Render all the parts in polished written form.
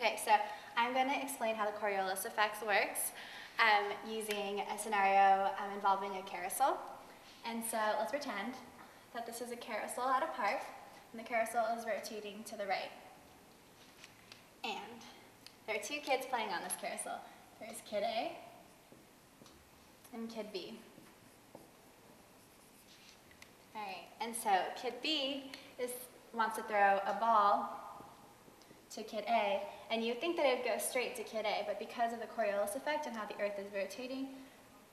Okay, so I'm going to explain how the Coriolis Effect works using a scenario involving a carousel. And so let's pretend that this is a carousel at a park, and the carousel is rotating to the right. And there are two kids playing on this carousel. There's Kid A and Kid B. All right, and so Kid B wants to throw a ball to Kid A, and you'd think that it would go straight to Kid A, but because of the Coriolis effect and how the Earth is rotating,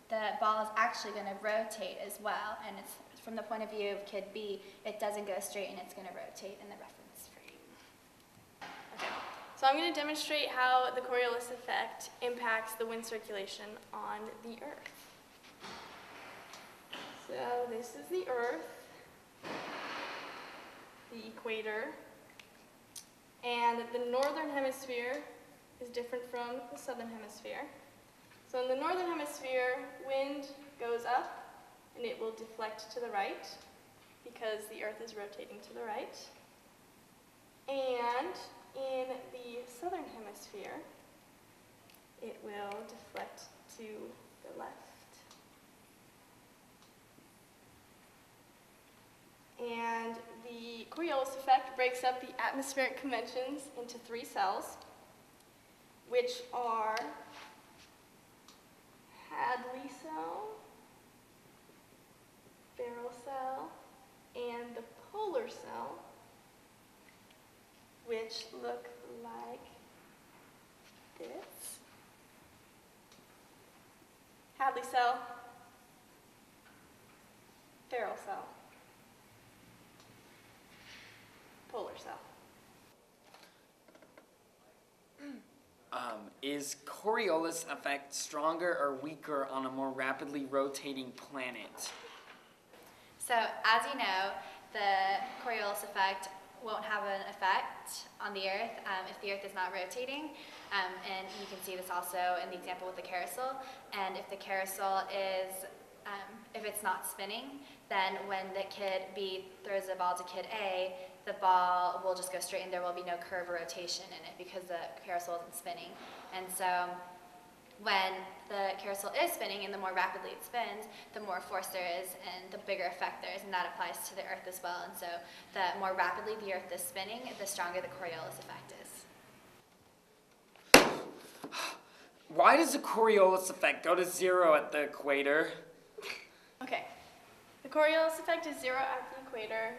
the ball is actually going to rotate as well, and it's from the point of view of Kid B, it doesn't go straight and it's going to rotate in the reference frame. Okay, so I'm going to demonstrate how the Coriolis effect impacts the wind circulation on the Earth. So this is the Earth, the equator, and the northern hemisphere is different from the southern hemisphere. So in the northern hemisphere, wind goes up and it will deflect to the right because the Earth is rotating to the right. And in the southern hemisphere, it will deflect to the left. And the Coriolis effect breaks up the atmospheric conventions into three cells, which are Hadley cell, barrel cell, and the polar cell, which look like this. Hadley cell, barrel cell, polar cell. Is Coriolis effect stronger or weaker on a more rapidly rotating planet? So as you know, the Coriolis effect won't have an effect on the Earth if the Earth is not rotating. And you can see this also in the example with the carousel. And if the carousel is, if it's not spinning, then when the Kid B throws the ball to Kid A, the ball will just go straight and there will be no curve or rotation in it because the carousel isn't spinning. And so when the carousel is spinning and the more rapidly it spins, the more force there is and the bigger effect there is, and that applies to the Earth as well. And so the more rapidly the Earth is spinning, the stronger the Coriolis effect is. Why does the Coriolis effect go to 0 at the equator? Okay, the Coriolis effect is 0 at the equator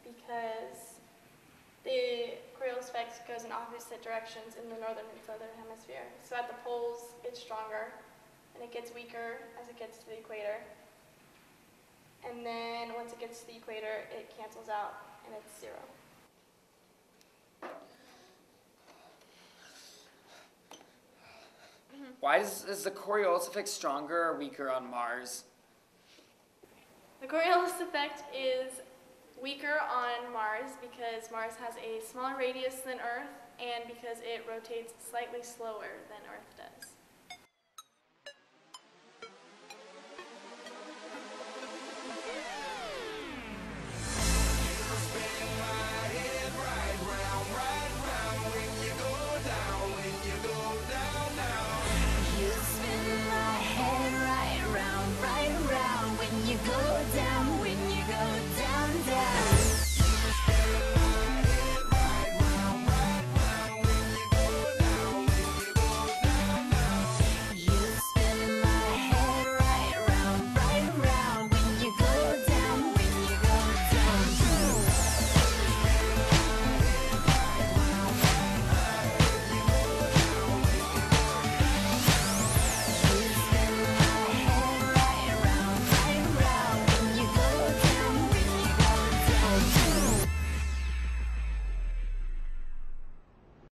because the Coriolis effect goes in opposite directions in the northern and southern hemisphere. So at the poles, it's stronger, and it gets weaker as it gets to the equator. And then once it gets to the equator, it cancels out, and it's 0. Why is the Coriolis effect stronger or weaker on Mars? The Coriolis effect is weaker on Mars because Mars has a smaller radius than Earth and because it rotates slightly slower than Earth does.